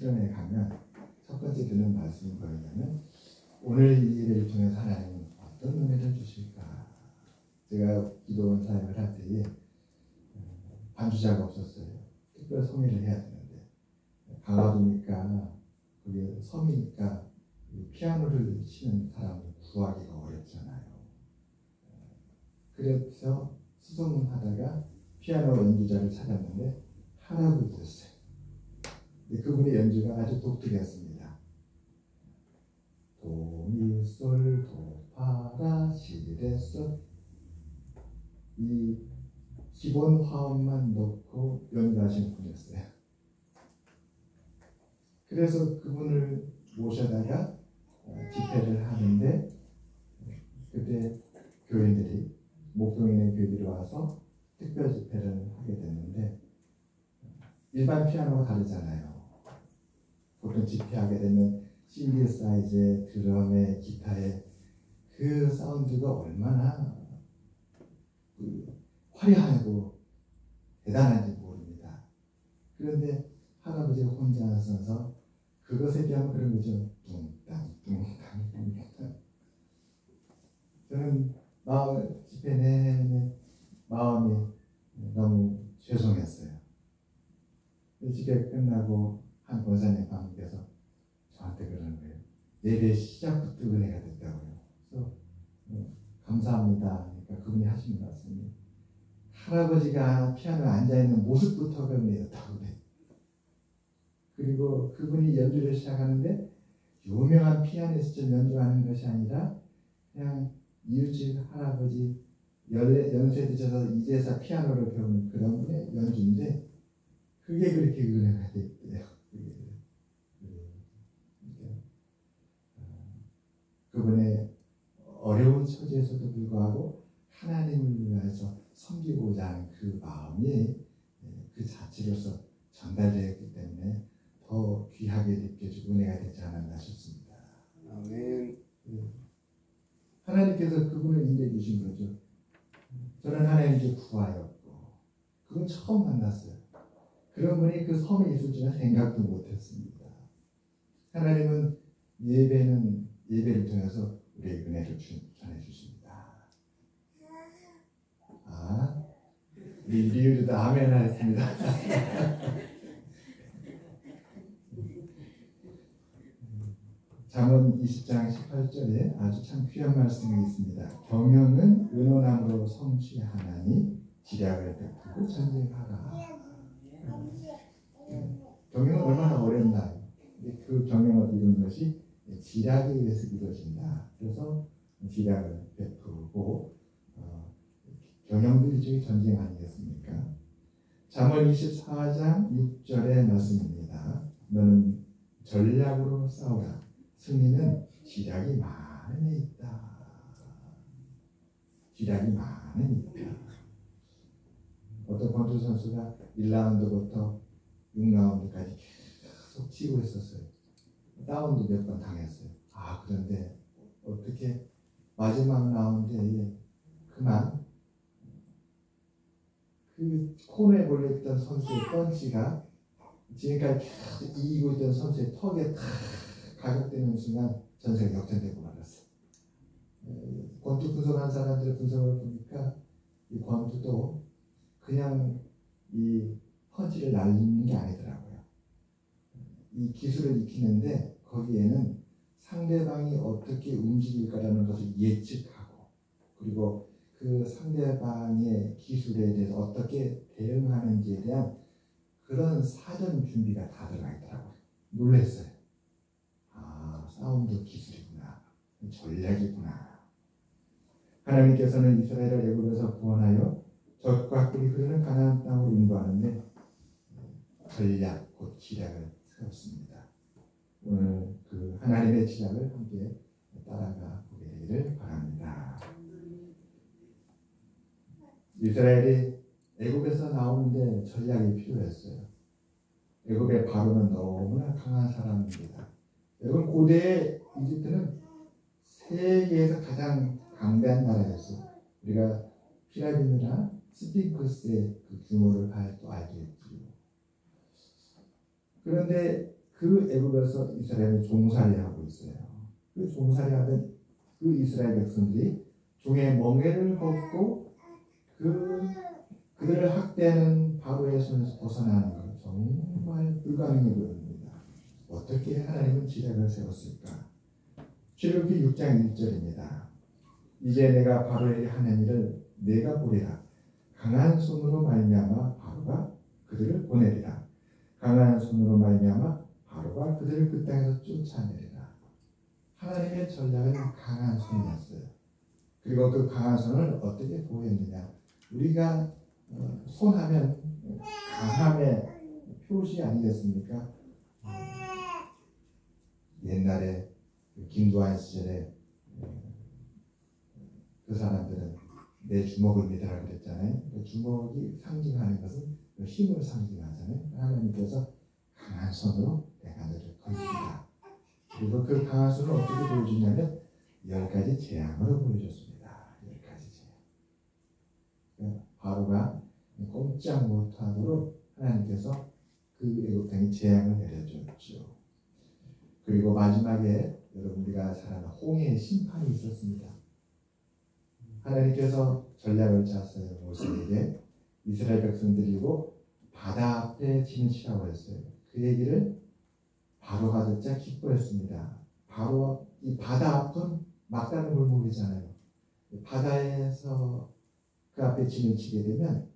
수련회 가면 첫 번째 듣는 말씀이 뭐냐면 오늘 이 예배를 통해서 하나님은 어떤 은혜를 주실까. 제가 기도원 사역을 할 때에 반주자가 없었어요. 특별 성회를 해야 되는데 강화도니까 그게 섬이니까 피아노를 치는 사람을 구하기가 어렵잖아요. 그래서 수소문하다가 피아노 연주자를 찾았는데 할아버지였어요. 근데 그분의 연주가 아주 독특했습니다. 도미솔 도파라 시레솔 이 기본 화음만 넣고 연주하신 분이었어요. 그래서 그분을 모셔다가 집회를 하는데 그때 교인들이 목동에 있는 교인들이 와서 특별 집회를 하게 됐는데 일반 피아노가 다르잖아요. 보통 집회하게 되면 신디사이즈의 드럼에 기타에 그 사운드가 얼마나 화려하고 대단한지 모릅니다. 그런데 할아버지가 혼자 서서 그것에 비하면 그런 거죠. 뚱땅 뚱땅 뚱땅. 저는 집회 내내 마음이 너무 죄송했어요. 집회 끝나고 한 권사님 관계께서 저한테 그러는 거예요. 예배 시작부터 은혜가 됐다고요. 그래서 감사합니다. 그러니까 그분이 하시는 말씀이 할아버지가 피아노에 앉아있는 모습부터가 은혜였다고 그래요. 그리고 그분이 연주를 시작하는데 유명한 피아니스트를 연주하는 것이 아니라 그냥 이웃집 할아버지 연세 드셔서 이제서 피아노를 배우는 그런 분의 연주인데 그게 그렇게 은혜가 됐대요. 그분의 어려운 처지에서도 불구하고 하나님을 위해서 섬기고자 하는 그 마음이 그 자체로서 전달되었기 때문에 더 귀하게 느껴지고 은혜가 되지 않았나 싶습니다. 아멘. 하나님께서 그분을 인도해 주신 거죠. 저는 하나님께 구하였고 그분 처음 만났어요. 그런 분이 그 섬에 있을 줄은 생각도 못했습니다. 하나님은 예배를 통해서 우리에게 은혜를 전해주십니다. 우리 리우도 아멘 하였습니다. 잠언 20장 18절에 아주 참 귀한 말씀이 있습니다. 경영은 의논함으로 성취하나니 지략을 베풀고 전쟁하라. 경영은 얼마나 어렵나. 그 경영을 이루는 것이 지략에 의해서 이루어진다. 그래서 지략을 베풀고 경영도 일종의 전쟁 아니겠습니까? 잠언 24장 6절의 말씀입니다. 너는 전략으로 싸우라. 승리는 지략이 많음에 있다. 지략이 많음에 있다. 어떤 권투 선수가 1라운드부터 6라운드까지 계속 치고 있었어요. 다운도 몇 번 당했어요. 그런데 어떻게 마지막 라운드에 그만 그 코너에 몰려있던 선수의 펀치가 지금까지 계속 이기고 있던 선수의 턱에 탁 가격되는 순간 전세가 역전되고 말았어요. 권투 분석한 사람들의 분석을 보니까 이 권투도 그냥 이 펀치를 날리는 게 아니더라고요. 이 기술을 익히는데 거기에는 상대방이 어떻게 움직일까라는 것을 예측하고 그리고 그 상대방의 기술에 대해서 어떻게 대응하는지에 대한 그런 사전 준비가 다 들어가 있더라고요. 놀랐어요. 싸움도 기술이구나. 전략이구나. 하나님께서는 이스라엘을 애굽에서 구원하여 젖과 꿀이 흐르는 가나안 땅으로 인도하는데 전략 곧 지략을 세웠습니다. 오늘 그 하나님의 지략을 함께 따라가 보기를 바랍니다. 이스라엘이 애굽에서 나오는데 전략이 필요했어요. 애굽의 바로는 너무나 강한 사람입니다. 여러분 고대 이집트는 세계에서 가장 강대한 나라였어요. 우리가 피라미드나 스핑크스의 그 규모를 또 알겠지요. 그런데 그 애굽에서 이스라엘이 종살이하고 있어요. 그 종살이하던 그 이스라엘 백성들이 종의 멍에를 벗고 그들을 학대하는 바로의 손에서 벗어나는 것 정말 불가능해 보입니다. 어떻게 하나님은 지략을 세웠을까? 출애굽기 6장 1절입니다. 이제 내가 바로에게 하는 일을 내가 보리라. 강한 손으로 말미암아 바로가 그들을 보내리라. 강한 손으로 말미암아 바로가 그들을 그 땅에서 쫓아내리라. 하나님의 전략은 강한 손이었어요. 그리고 그 강한 손을 어떻게 보였느냐? 우리가 손하면 강함의 표시 아니겠습니까? 옛날에 김두한 시절에 그 사람들은 내 주먹을 믿으라 그랬잖아요. 그 주먹이 상징하는 것은 그 힘을 상징하잖아요. 하나님께서 강한 손으로 내가 너를 건진다. 그리고 그 강한 손을 어떻게 보여주냐면 10가지 재앙으로 보여줬습니다. 10가지 재앙. 바로가 꼼짝 못하도록 하나님께서 그 애굽 땅에 재앙을 내려줬죠. 그리고 마지막에 여러분 우리가 잘 아는 홍해의 심판이 있었습니다. 하나님께서 전략을 짰어요. 모세에게 이스라엘 백성들이고 바다 앞에 지내시라고 했어요. 그 얘기를 바로가 듣자 기뻐했습니다. 바로 이 바다 앞은 막다른 골목이잖아요. 바다에서 그 앞에 지내치게 되면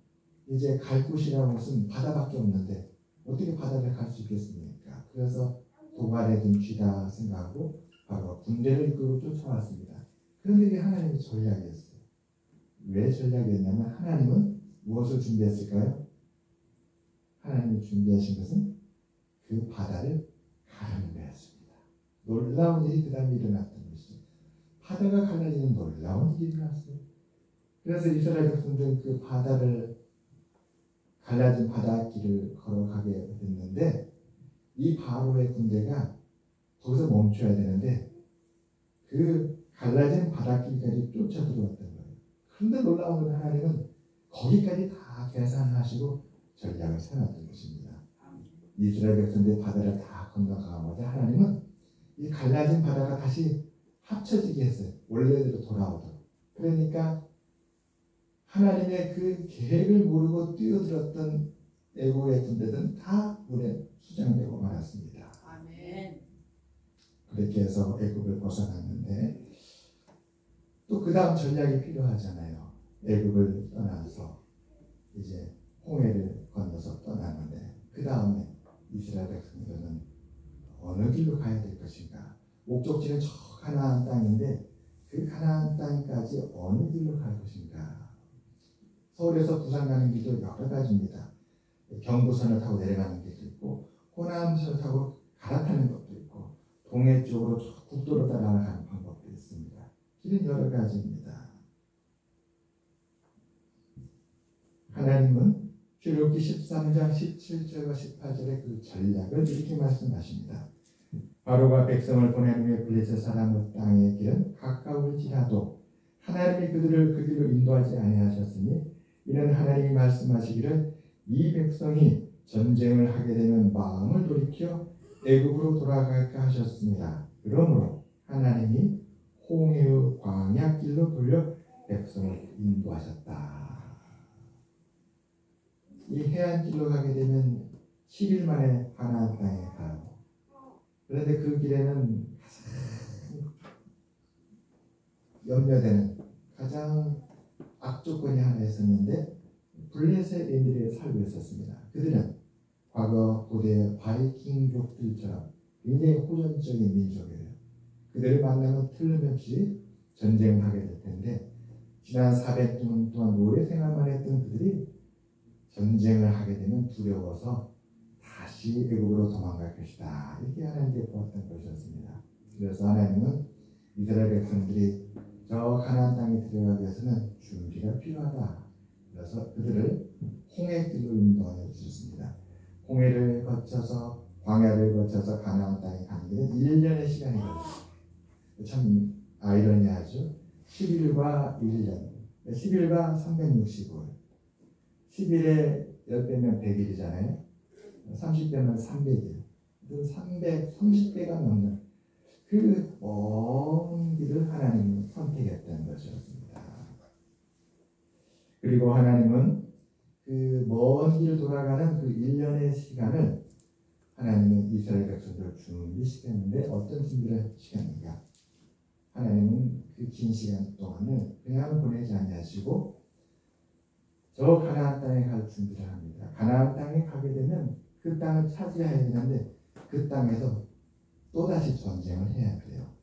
이제 갈 곳이라는 것은 바다밖에 없는데 어떻게 바다를 갈 수 있겠습니까? 그래서 도발에 든쥐다 생각하고 바로 군대를 이끌고 쫓아왔습니다. 그런데 이게 하나님의 전략이었어요. 왜 전략이었냐면 하나님은 무엇을 준비했을까요? 하나님이 준비하신 것은 그 바다를 가르는 거였습니다. 놀라운 일이 그 다음에 일어났던 것이죠. 바다가 갈라지는 놀라운 일이 일어났어요. 그래서 이스라엘 백성들은 그 바다를 갈라진 바닷길을 걸어가게 됐는데 이 바로의 군대가 거기서 멈춰야 되는데 그 갈라진 바닷길까지 쫓아 들어왔던 거예요. 그런데 놀라운 건 하나님은 거기까지 다 계산하시고 전략을 세웠던 것입니다. 이스라엘 백성들이 바다를 다 건너가자마자 하나님은 이 갈라진 바다가 다시 합쳐지게 했어요. 원래대로 돌아오도록. 그러니까 하나님의 그 계획을 모르고 뛰어들었던 애국의 군대들은 다 물에 수장되고 말았습니다. 아멘. 그렇게 해서 애국을 벗어났는데 또 그 다음 전략이 필요하잖아요. 애국을 떠나서 이제 홍해를 건너서 떠났는데 그 다음에 이스라엘 백성들은 어느 길로 가야 될 것인가? 목적지는 저 가나안 땅인데 그 가나안 땅까지 어느 길로 갈 것인가? 서울에서 부산 가는 길도 여러 가지입니다. 경부선을 타고 내려가는 길도 있고 호남선을 타고 갈아타는 것도 있고 동해 쪽으로 국도로 따라가는 방법도 있습니다. 길은 여러 가지입니다. 하나님은 출애굽기 13장 17절과 18절의 그 전략을 이렇게 말씀하십니다. 바로가 백성을 보낸 후에 블레셋 사람의 땅의 길은 가까울지라도 하나님이 그들을 그 길로 인도하지 아니하셨으니 이는 하나님이 말씀하시기를 이 백성이 전쟁을 하게 되면 마음을 돌이켜 애굽으로 돌아갈까 하셨습니다. 그러므로 하나님이 홍해의 광야길로 돌려 백성을 인도하셨다. 이 해안길로 가게 되면 10일 만에 가나안 땅에 가고 그런데 그 길에는 가장 염려되는 가장 악조건이 하나 있었는데 블레셋인들이 살고 있었습니다. 그들은 과거 고대 바이킹족들처럼 굉장히 호전적인 민족이에요. 그들을 만나면 틀림없이 전쟁을 하게 될 텐데 지난 400년 동안 노예 생활만 했던 그들이 전쟁을 하게 되면 두려워서 다시 애국으로 도망갈 것이다. 이렇게 하나님께 보았던 것이었습니다. 그래서 하나님은 이스라엘 백성들이 저 가나안 땅에 들어가기 위해서는 준비가 필요하다. 그래서 그들을 홍해길로 인도하여 주셨습니다. 홍해를 거쳐서 광야를 거쳐서 가나안 땅에 가는 데는 1년의 시간이 걸렸어요. 참 아이러니하죠. 10일과 1년, 10일과 365일, 10일에 10배면 100일이잖아요. 30배면 300일. 330배가 넘는 그 먼 길을 하나님이 선택했다는 것이었습니다. 그리고 하나님은 그 먼 길 돌아가는 그 1년의 시간을 하나님은 이스라엘 백성들을 준비시켰는데 어떤 준비를 시켰는가? 하나님은 그 긴 시간 동안을 그냥 보내지 아니하시고 저 가나안 땅에 갈 준비를 합니다. 가나안 땅에 가게 되면 그 땅을 차지해야 되는데 그 땅에서 또다시 전쟁을 해야 돼요.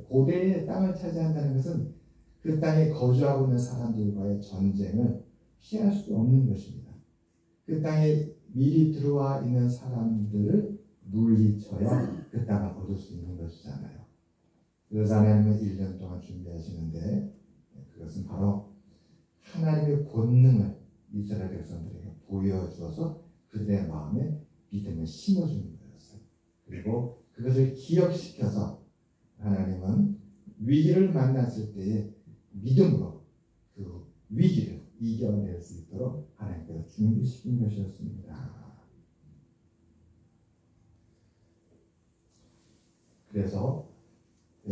고대의 땅을 차지한다는 것은 그 땅에 거주하고 있는 사람들과의 전쟁을 피할 수 없는 것입니다. 그 땅에 미리 들어와 있는 사람들을 물리쳐야 그 땅을 얻을 수 있는 것이잖아요. 그래서 하나님은 1년 동안 준비하시는데 그것은 바로 하나님의 권능을 이스라엘 백성들에게 보여주어서 그들의 마음에 믿음을 심어주는 거였어요. 그리고 그것을 기억시켜서 하나님은 위기를 만났을 때에 믿음으로 그 위기를 이겨낼 수 있도록 하나님께서 준비시킨 것이었습니다. 그래서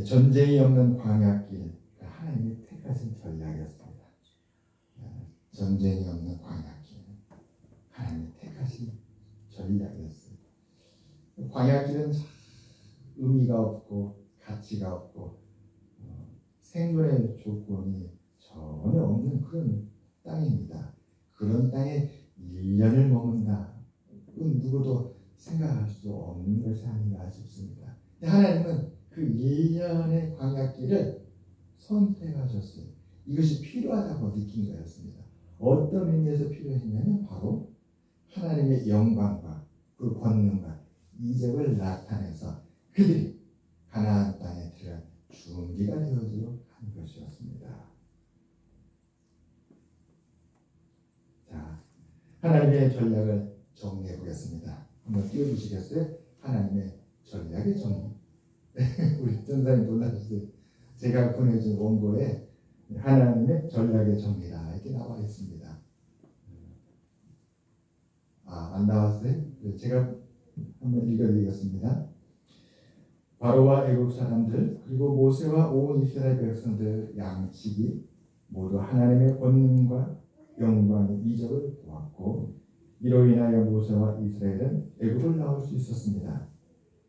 전쟁이 없는 광야길, 하나님이 택하신 전략이었습니다. 전쟁이 없는 광야길, 하나님이 택하신 전략이었어요. 광야길은 의미가 없고 가치가 없고 생존의 조건이 전혀 없는 그런 땅입니다. 그런 땅에 1년을 머문다. 그건 누구도 생각할 수 없는 것이 아닌가 싶습니다. 하나님은 그 1년의 광야길을 선택하셨어요. 이것이 필요하다고 느낀 거였습니다. 어떤 의미에서 필요했냐면 바로 하나님의 영광과 그 권능과 이적을 나타내서 그들이 가나안 땅에 들어갈 준비가 되어지도록 한 것이었습니다. 자, 하나님의 전략을 정리해 보겠습니다. 한번 띄워주시겠어요? 하나님의 전략의 정리. 우리 전사님 놀라셨어요. 제가 보내준 원고에 하나님의 전략의 정리라 이렇게 나와 있습니다. 안 나왔어요? 제가 한번 읽어드리겠습니다. 바로와 애국 사람들 그리고 모세와 온 이스라엘 백성들 양측이 모두 하나님의 권능과 영광의 이적을 보았고 이로 인하여 모세와 이스라엘은 애국을 나올 수 있었습니다.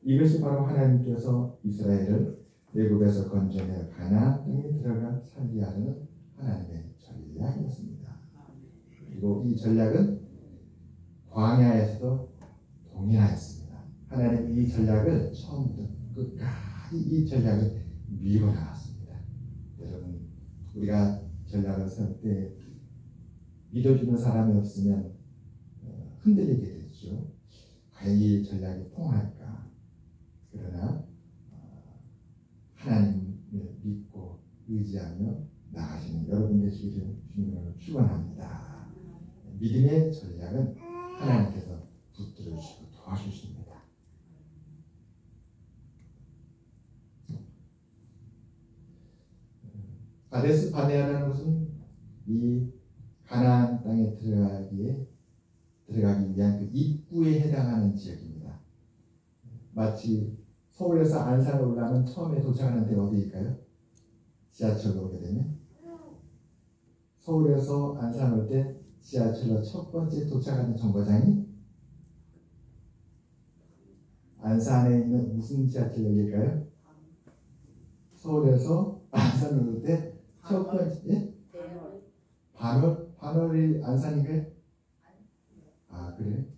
이것이 바로 하나님께서 이스라엘을 애국에서 건져내 가나안 땅에 들어가 살게 하려는 하나님의 전략이었습니다. 그리고 이 전략은 광야에서도 동일하였습니다. 하나님 이 전략을 처음부터 끝까지 이 전략을 밀고 나갔습니다. 여러분 우리가 전략을 세울 때 믿어주는 사람이 없으면 흔들리게 되죠. 과연 이 전략이 통할까? 그러나 하나님을 믿고 의지하며 나가시는 여러분 되시기를 주님으로 축원합니다. 믿음의 전략은 하나님께서 붙들어 주시고 도와주십니다. 가데스 바네아라는 것은 이 가나안 땅에 들어가기 위한 그 입구에 해당하는 지역입니다. 마치 서울에서 안산을 올라가면 처음에 도착하는 데가 어디일까요? 지하철로 오게 되면 서울에서 안산 올 때 지하철로 첫 번째 도착하는 정거장이 안산에 있는 무슨 지하철역일까요? 서울에서 안산을 올 때 첫 번째 반월이 안산인가요?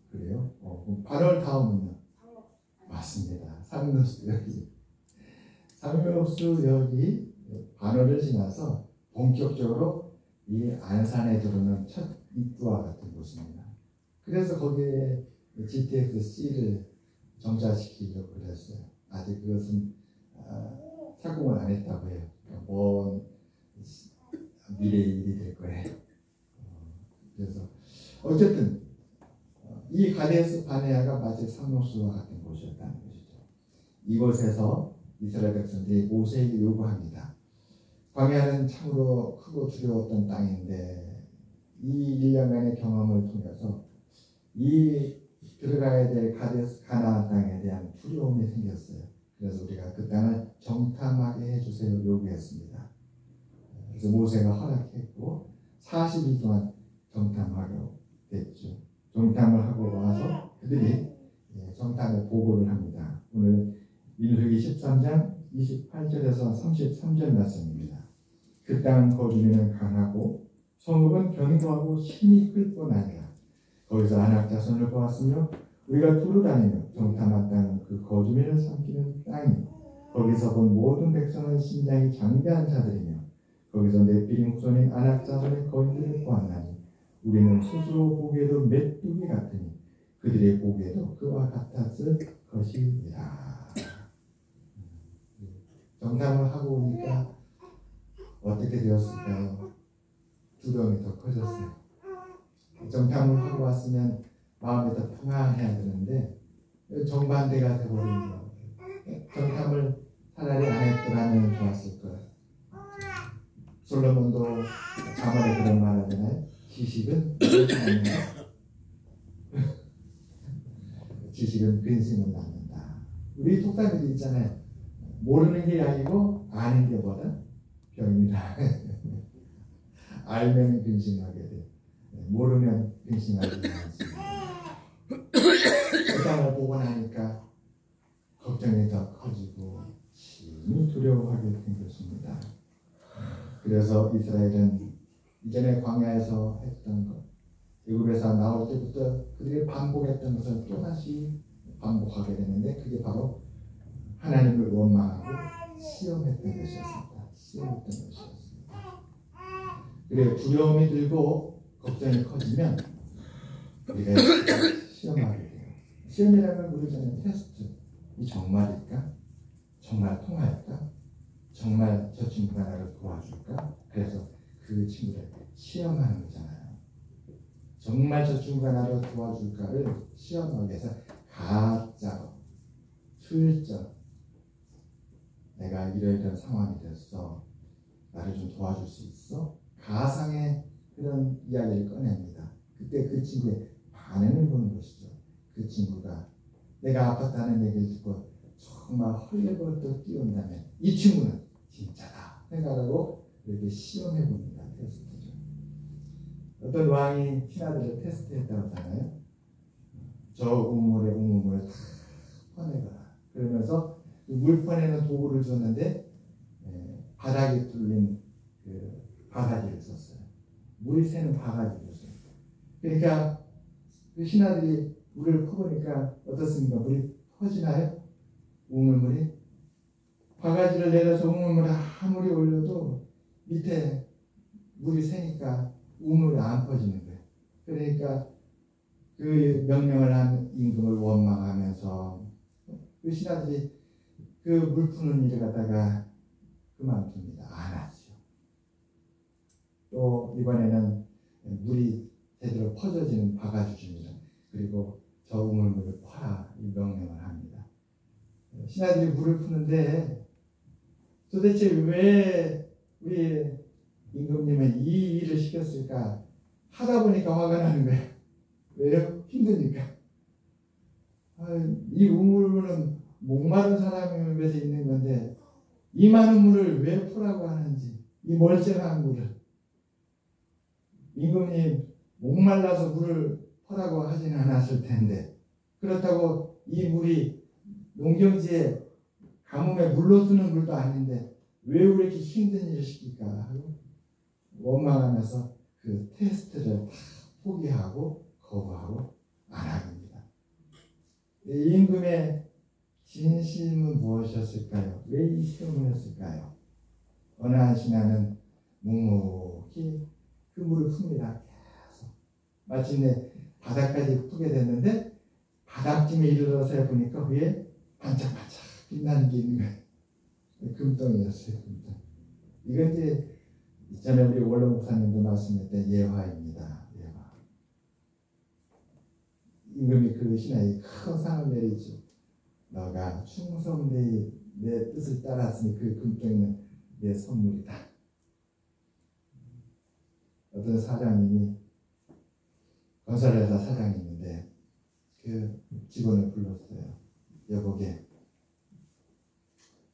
그래요? 반월 다음은요? 맞습니다. 상록수역이 반월을 지나서 본격적으로 이 안산에 들어오는 첫 입구와 같은 곳입니다. 그래서 거기에 GTX-C를 정차시키려고 그랬어요. 아직 그것은 착공을 안 했다고 해요. 먼 미래의 일이 될 거예요. 그래서 어쨌든 이 가데스 바네아가 마치 상록수와 같은 곳이었다는 것이죠. 이곳에서 이스라엘 백성들이 모세에게 요구합니다. 광야는 참으로 크고 두려웠던 땅인데 이 1년간의 경험을 통해서 이 들어가야 될 가나안 땅에 대한 두려움이 생겼어요. 그래서 우리가 그 땅을 정탐하게 해주세요 요구했습니다. 그래서 모세가 허락했고 40일 동안 정탐하고 됐죠. 정탐을 하고 와서 그들이 정탐에 보고를 합니다. 오늘 민수기 13장 28절에서 33절 말씀입니다. 그 땅 거주민은 강하고 성읍은 견고하고 힘이 클 뿐 아니라 거기서 아낙 자손을 보았으며 우리가 두루 다니며 정탐한 땅은 그 거주민을 삼키는 땅이며 거기서 본 모든 백성은 신장이 장대한 자들이며 거기서 네피림 후손인 아낙 자손의 거인들을 보았나니 우리는 스스로 보기에도 메뚜기 같으니 그들의 보기에도 그와 같았을 것이니라. 정탐을 하고 오니까 어떻게 되었을까요? 두려움이 더 커졌어요. 정탐을 하고 왔으면 마음이 더 평안해야 되는데 정반대가 되어버린 거예요. 정탐을 차라리 안 했더라면 좋았을 거예요. 솔로몬도 자문에 그런 말 하잖아요. 지식은 지식은 근심을 낳는다. 우리 독사들이 있잖아요. 모르는 게 약이고 아는 게 뭐다? 병이다. 알면 근심하게 돼. 모르면 근심하지 않습니다. 그 땅을 보고 나니까 걱정이 더 커지고 심히 두려워하게 된 것입니다. 그래서 이스라엘은 이전에 광야에서 했던 것, 애굽에서 나올 때부터 그들이 반복했던 것을 또다시 반복하게 되는데 그게 바로 하나님을 원망하고 시험했던 것이었습니다. 시험했던 것이었습니다. 그래 두려움이 들고 걱정이 커지면 우리가 시험하게 돼요. 시험이라면 우리는 테스트. 이 정말일까? 정말 통할까? 정말 저 친구가 나를 도와줄까? 그래서 그 친구를 시험하는 거잖아요. 정말 저 친구가 나를 도와줄까를 시험하기 위해서 가짜로 슬쩍 내가 이러이러한 상황이 됐어. 나를 좀 도와줄 수 있어? 가상의 그런 이야기를 꺼냅니다. 그때 그 친구의 반응을 보는 것이죠. 그 친구가 내가 아팠다는 얘기를 듣고 정말 헐레벌떡 뛰어온다면 이 친구는 진짜다 생각하고 이렇게 시험해 봅니다. 테스트죠. 어떤 왕이 신하들을 테스트했다고 하잖아요. 저 우물에 우물을 다 퍼내거라. 그러면서 그 물 퍼내는 도구를 줬는데 바닥에 뚫린 그 바가지를 썼어요. 물이 새는 바가지를 썼어요. 그러니까 그 신하들이 물을 퍼보니까 어떻습니까? 물이 퍼지나요? 우물물이? 바가지를 내려서 우물물에 아무리 올려도 밑에 물이 새니까 우물이 안 퍼지는 거예요. 그러니까 그 명령을 한 임금을 원망하면서 그 신하들이 그 물 푸는 일을 갖다가 그만둡니다. 안 하죠. 또 이번에는 물이 제대로 퍼져지는 바가지 줍니다. 그리고 저 우물물을 퍼라 이 명령을 합니다. 신하들이 물을 푸는데 도대체 왜 우리 임금님은 이 일을 시켰을까? 하다 보니까 화가 나는 거예요. 왜요? 힘드니까. 이 우물은 목마른 사람을 위해서 있는 건데 이 많은 물을 왜 푸라고 하는지, 이 멀쩡한 물을. 임금님 목말라서 물을 퍼라고 하지는 않았을 텐데 그렇다고 이 물이 농경지에 가뭄에 물로 쓰는 물도 아닌데 왜 이렇게 힘든 일을 시킬까 하고 원망하면서 그 테스트를 다 포기하고 거부하고 안 합니다. 임금의 진심은 무엇이었을까요? 왜 이 시험을 했을까요? 어느 한 신하는 묵묵히 그 물을 풉니다. 계속. 마침내 바닥까지 푸게 됐는데 바닥쯤에 이르러서 보니까 위에 반짝반짝 빛나는 게 있는 거예요. 금덩이였어요. 금덩이. 이건 이제 이전에 우리 원로 목사님도 말씀했던 예화입니다. 예화. 임금이 그 신하에 큰 상을 내리죠. 너가 충성되이 내 뜻을 따랐으니 그 금덩이는 내 선물이다. 어떤 사장님이 건설회사 사장님인데 그 직원을 불렀어요. 여보게,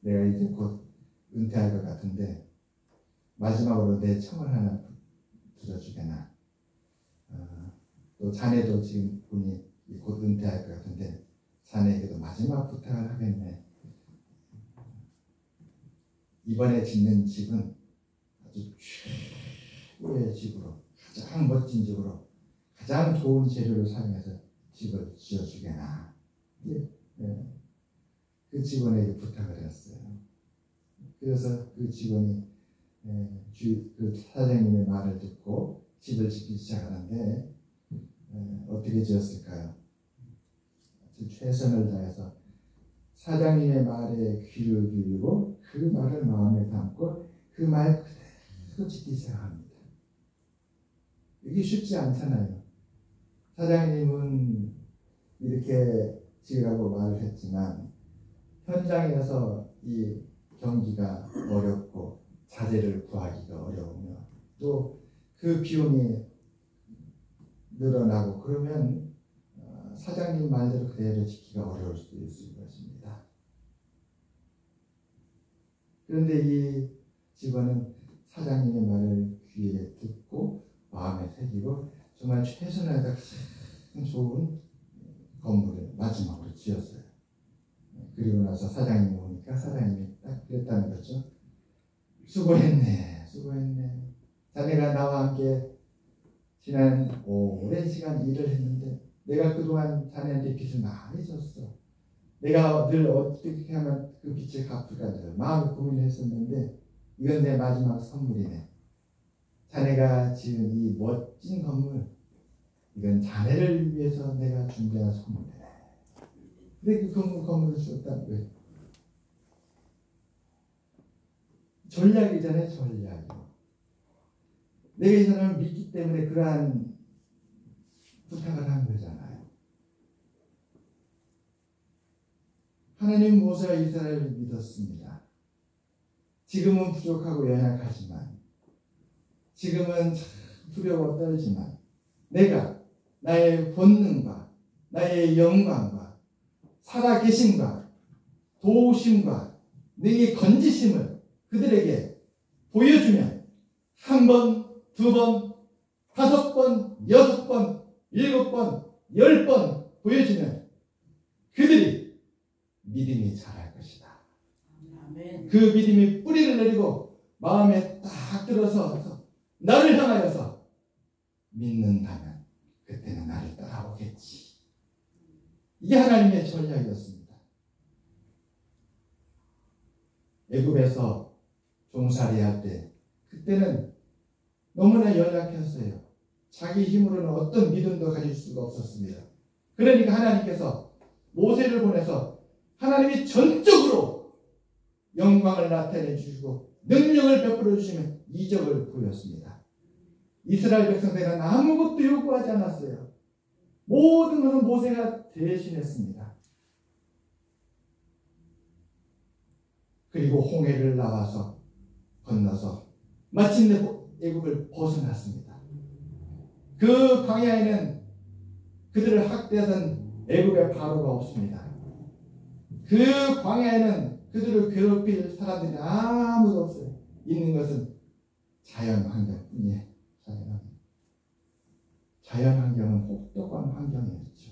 내가 이제 곧 은퇴할 것 같은데 마지막으로 내 청을 하나 들어주게나. 또 자네도 지금 분이 곧 은퇴할 것 같은데 자네에게도 마지막 부탁을 하겠네. 이번에 짓는 집은 아주 최고의 집으로, 가장 멋진 집으로, 가장 좋은 재료를 사용해서 집을 지어주게나. 그 직원에게 부탁을 했어요. 그래서 그 직원이 그 사장님의 말을 듣고 집을 짓기 시작하는데 어떻게 지었을까요? 최선을 다해서 사장님의 말에 귀를 기울이고 그 말을 마음에 담고 그 말 그대로 짓기 시작합니다. 이게 쉽지 않잖아요. 사장님은 이렇게 지으라고 말을 했지만 현장에서 이 경기가 어렵고 자재를 구하기가 어려우며 또 그 비용이 늘어나고 그러면 사장님 말대로 그대로 지키기가 어려울 수도 있을 것입니다. 그런데 이 직원은 사장님의 말을 귀에 듣고 마음에 새기고 정말 최선을 다해서 가장 좋은 건물을 마지막으로 지었어요. 그리고 나서 사장님이 오니까 사장님이 딱 그랬다는 거죠. 수고했네, 수고했네. 자네가 나와 함께 지난 오랜 시간 일을 했는데 내가 그동안 자네한테 빚을 많이 졌어. 내가 늘 어떻게 하면 그 빚을 갚을까 늘 마음을 고민했었는데 이건 내 마지막 선물이네. 자네가 지은 이 멋진 건물, 이건 자네를 위해서 내가 준비한 선물이네. 근데 그 건물을 주었다는 거예요. 전략이잖아요, 전략이요. 내가 이 사람을 믿기 때문에 그러한 부탁을 한 거잖아요. 하나님 모세가 이스라엘을 믿었습니다. 지금은 부족하고 연약하지만, 지금은 참 두려워 떨지만, 내가 나의 본능과 나의 영광과 살아계심과 도우심과 내게 건지심을 그들에게 보여주면 한 번, 두 번, 5번, 6번, 7번, 10번 보여주면 그들이 믿음이 자랄 것이다. 아멘. 그 믿음이 뿌리를 내리고 마음에 딱 들어서 나를 향하여서 믿는다면 그때는 나를 따라오겠지. 이게 하나님의 전략이었습니다. 애굽에서 종살이할 때 그때는 너무나 연약했어요. 자기 힘으로는 어떤 믿음도 가질 수가 없었습니다. 그러니까 하나님께서 모세를 보내서 하나님이 전적으로 영광을 나타내 주시고 능력을 베풀어 주시면 이적을 보였습니다. 이스라엘 백성들은 아무것도 요구하지 않았어요. 모든 것은 모세가 대신했습니다. 그리고 홍해를 나와서 건너서 마침내 애굽을 벗어났습니다. 그 광야에는 그들을 학대하던 애굽의 바로가 없습니다. 그 광야에는 그들을 괴롭힐 사람들이 아무도 없어요. 있는 것은 자연 환경뿐이에요. 자연 환경은 혹독한 환경이었죠.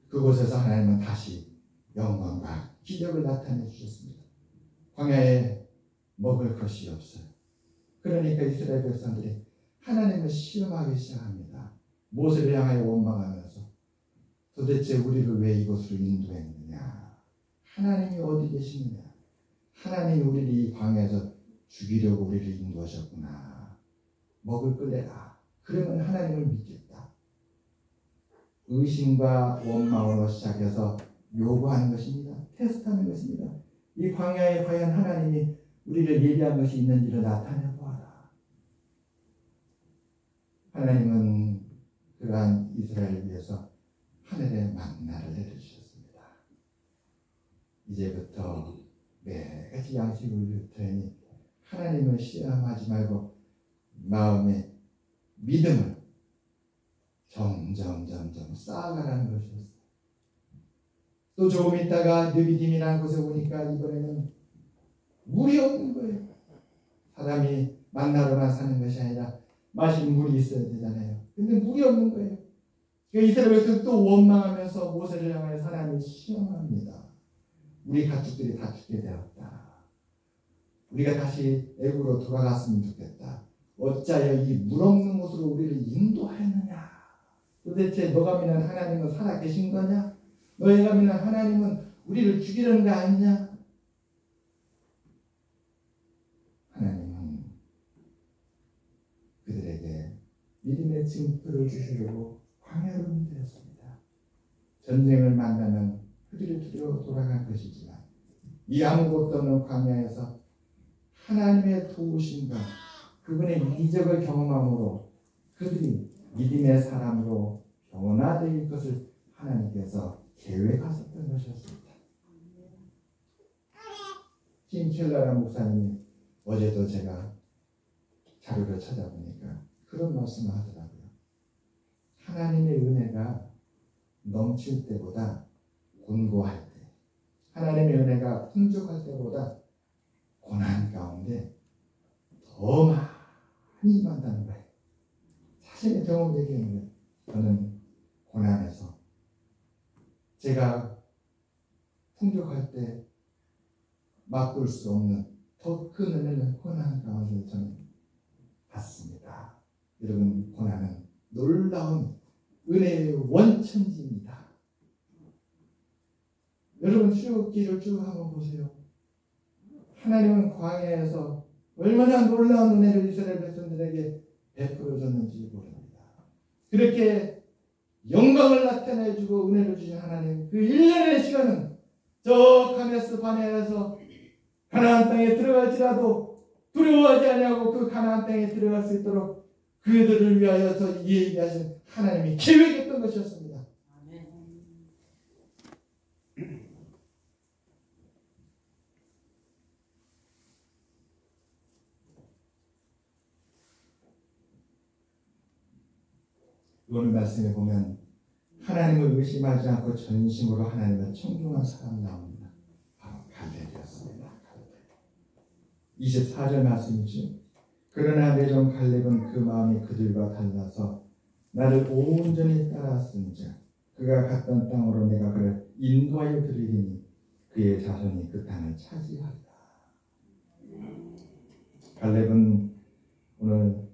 그곳에서 하나님은 다시 영광과 기적을 나타내 주셨습니다. 광야에 먹을 것이 없어요. 그러니까 이스라엘 백성들이 하나님을 시험하기 시작합니다. 모세를 향하여 원망하면서 도대체 우리를 왜 이곳으로 인도했느냐? 하나님이 어디 계시느냐? 하나님이 우리를 이 광야에서 죽이려고 우리를 인도하셨구나. 먹을 걸 내라. 그러면 하나님을 믿겠다. 의심과 원망으로 시작해서 요구하는 것입니다. 테스트하는 것입니다. 이 광야에 과연 하나님이 우리를 예비한 것이 있는지를 나타내 보아라. 하나님은 그러한 이스라엘을 위해서 하늘의 만나를 내려주셨습니다. 이제부터 매가지 양식을 주더니 하나님을 시험하지 말고 마음의 믿음을 점점 쌓아가라는 것이었어요. 또 조금 있다가 느비딤이라는 곳에 오니까 이번에는 물이 없는 거예요. 사람이 만나로만 사는 것이 아니라 마실 물이 있어야 되잖아요. 근데 물이 없는 거예요. 그러니까 이스라엘 백성이 또 원망하면서 모세를 향하여 하나님이 시험합니다. 우리 가축들이 다 죽게 되었다. 우리가 다시 애굽으로 돌아갔으면 좋겠다. 어찌하여 이 물 없는 곳으로 우리를 인도하였느냐. 도대체 너가 믿는 하나님은 살아계신 거냐? 너희가 믿는 하나님은 우리를 죽이려는 거 아니냐? 하나님은 그들에게 믿음의 징표를 주시려고 광야로 인도했습니다. 전쟁을 만나면 그들이 두려워 돌아간 것이지만 이 아무것도 없는 광야에서 하나님의 도우심과 그분의 이적을 경험함으로 그들이 믿음의 사람으로 변화될 것을 하나님께서 계획하셨던 것이었습니다. 팀 켈러라는 목사님이 어제도 제가 자료를 찾아보니까 그런 말씀을 하더라고요. 하나님의 은혜가 넘칠 때보다 곤고할 때, 하나님의 은혜가 풍족할 때보다 고난 가운데 더 많이 임한다는 거예요. 자신의 경험 얘기하는 거예요. 저는 고난에서 제가 풍족할 때 맛볼 수 없는 더 큰 은혜는 고난 가운데 저는 받습니다. 여러분, 고난은 놀라운 은혜의 원천지입니다. 여러분, 출애굽기를 쭉 한번 보세요. 하나님은 광야에서 얼마나 놀라운 은혜를 이스라엘 백성들에게 베풀어 줬는지 모릅니다. 그렇게 영광을 나타내주고 은혜를 주신 하나님, 그 1년의 시간은 저 카데스 바네아에서 가나안 땅에 들어갈지라도 두려워하지 아니하고 그 가나안 땅에 들어갈 수 있도록 그들을 위하여 저 예비하신 하나님이 계획했던 것이었습니다. 오늘 말씀에 보면 하나님을 의심하지 않고 전심으로 하나님을 청중한 사람 나옵니다. 바로 갈렙이었습니다. 24절 말씀이죠. 그러나 내 종 갈렙은 그 마음이 그들과 달라서 나를 온전히 따랐은즉 그가 갔던 땅으로 내가 그를 인도하여 드리리니 그의 자손이 그 땅을 차지하리라. 갈렙은 오늘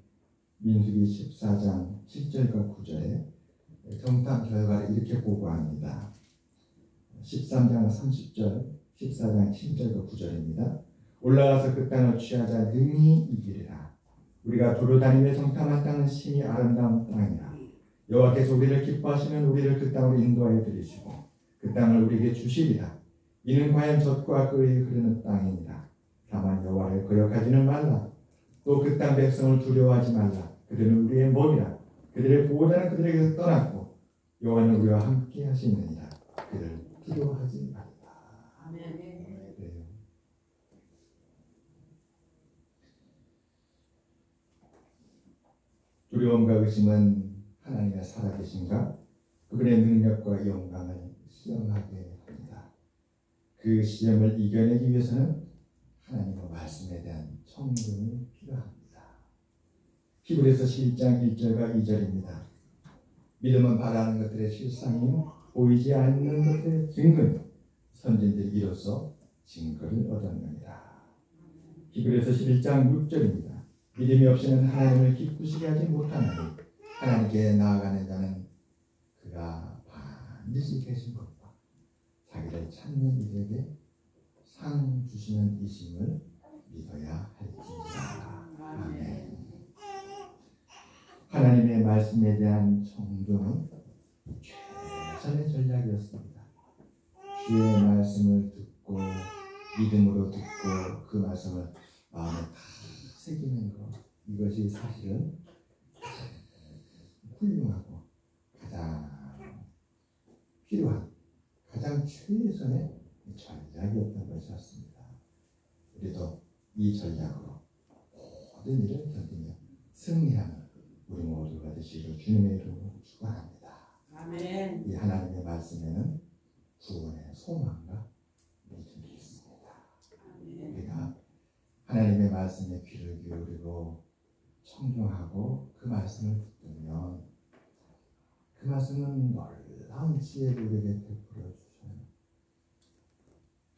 민수기 14장 7절과 9절에 정탐 결과를 이렇게 보고합니다. 13장 30절, 14장 7절과 9절입니다. 올라가서 그 땅을 취하자 능히 이기리라. 우리가 두루 다니며 정탐한 땅은 심히 아름다운 땅이라. 여호와께서 우리를 기뻐하시면 우리를 그 땅으로 인도하여 드리시고 그 땅을 우리에게 주시리라. 이는 과연 젖과 꿀이 흐르는 땅이니라. 다만 여호와를 거역하지는 말라. 또 그 땅 백성을 두려워하지 말라. 그들은 우리의 먹이라. 그들의 보호자는 그들에게서 떠났고 여호와는 우리와 함께 하시느니라. 그들을 두려워하지 말라. 아멘. 두려움과 의심은 하나님의 살아계신가 그분의 능력과 영광을 시험하게 합니다. 그 시험을 이겨내기 위해서는 하나님의 말씀에 대한 청중이 필요합니다. 히브리서 11장 1절과 2절입니다. 믿음은 바라는 것들의 실상이요 보이지 않는 것들의 증거, 선진들이 이로써 증거를 얻었느니라. 히브리서 11장 6절입니다. 믿음이 없이는 하나님을 기쁘시게 하지 못하나니 하나님께 나아가는 자는 그가 반드시 계신 것과 자기를 찾는 이들에게 상 주시는 이심을 믿어야 할지니라. 아멘. 하나님의 말씀에 대한 청종은 최선의 전략이었습니다. 주의 말씀을 듣고 믿음으로 듣고 그 말씀을 마음에 다 새기는 것, 이것이 사실은 훌륭하고 가장 필요한 가장 최선의 전략이었던 것이었습니다. 우리도 이 전략으로 모든 일을 견디며 승리하는 우리 모두가 되시기를 주님의 이름으로 축원합니다. 아멘. 이 하나님의 말씀에는 구원의 소망과 믿음이 있습니다. 아멘. 우리가 하나님의 말씀에 귀를 기울이고 청종하고 그 말씀을 붙들면 그 말씀은 놀라운 지혜를 우리에게 베풀어 주셔요.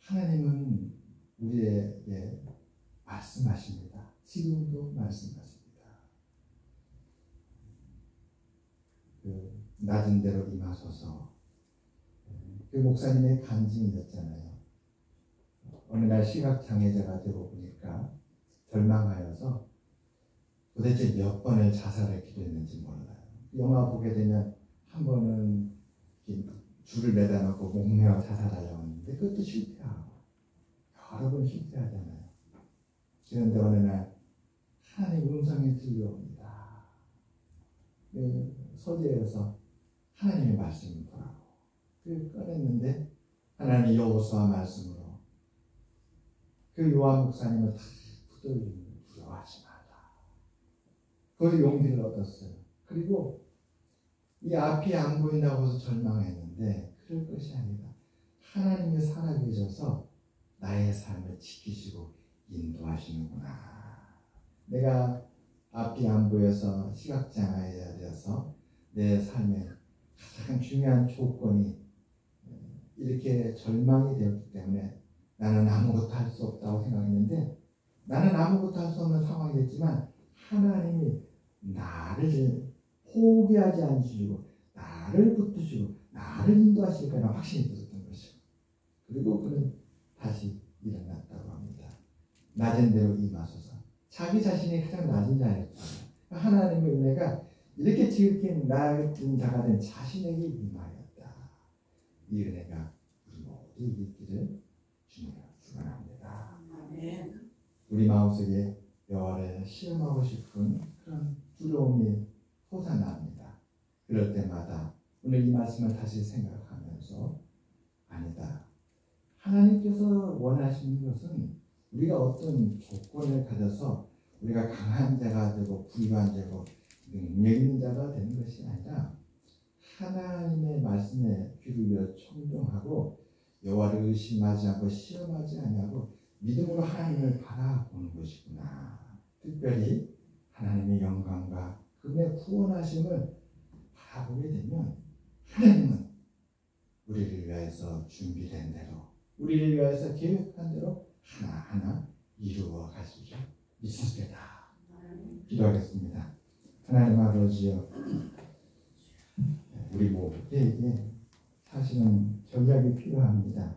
하나님은 우리에게 말씀하십니다. 지금도 말씀하십니다. 그 낮은 대로 임하소서. 그 목사님의 간증이었잖아요. 어느 날 시각장애자가 되고 보니까 절망하여서 도대체 몇 번을 자살을 기도했는지 몰라요. 영화 보게 되면 한 번은 줄을 매다 놓고 목매어 자살하려고 했는데 그것도 실패하고 여러 번 실패하잖아요. 그런데 어느 날 하나님 음성이 들려옵니다. 서재에서 하나님의 말씀을 보라고 그걸 꺼냈는데 하나님 여호수아 말씀으로 그 요한 목사님을 다 붙들리는 두려워하지 말라. 거기서 용기를 얻었어요. 그리고 이 앞이 안 보인다고 해서 절망했는데 그럴 것이 아니다. 하나님이 살아계셔서 나의 삶을 지키시고 인도하시는구나. 내가 앞이 안 보여서 시각장애가 되어서 내 삶의 가장 중요한 조건이 이렇게 절망이 되었기 때문에 나는 아무것도 할 수 없다고 생각했는데 나는 아무것도 할 수 없는 상황이 됐지만 하나님이 나를 포기하지 않으시고 나를 붙드시고 나를 인도하실 거라는 확신이 들었던 것이죠. 그리고 그는 다시 일어났다고 합니다. 낮은 대로 임하소서. 자기 자신이 가장 낮은 자였잖아요. 하나님의 은혜가 이렇게 지극히 낮은 자가 된 자신에게 임하였다. 이 은혜가 우리 모두 있기를 주님으로 축원합니다. 아멘. 우리 마음속에 여호와를 시험하고 싶은 그런 두려움이 솟아납니다. 그럴 때마다 오늘 이 말씀을 다시 생각하면서 아니다. 하나님께서 원하시는 것은 우리가 어떤 조건을 가져서 우리가 강한 자가 되고 부유한 자고 능력 있는 자가 되는 것이 아니라 하나님의 말씀에 귀를 청종하고 여호와를 의심하지 않고 시험하지 아니하고 믿음으로 하나님을 바라보는 것이구나. 특별히 하나님의 영광과 그분의 구원하심을 바라보게 되면 하나님은 우리를 위하여서 준비된 대로 우리를 위하여서 계획한 대로 하나하나 이루어 가시죠. 믿습니다. 기도하겠습니다. 하나님 아버지여, 우리 모두에게 사실은 전략이 필요합니다.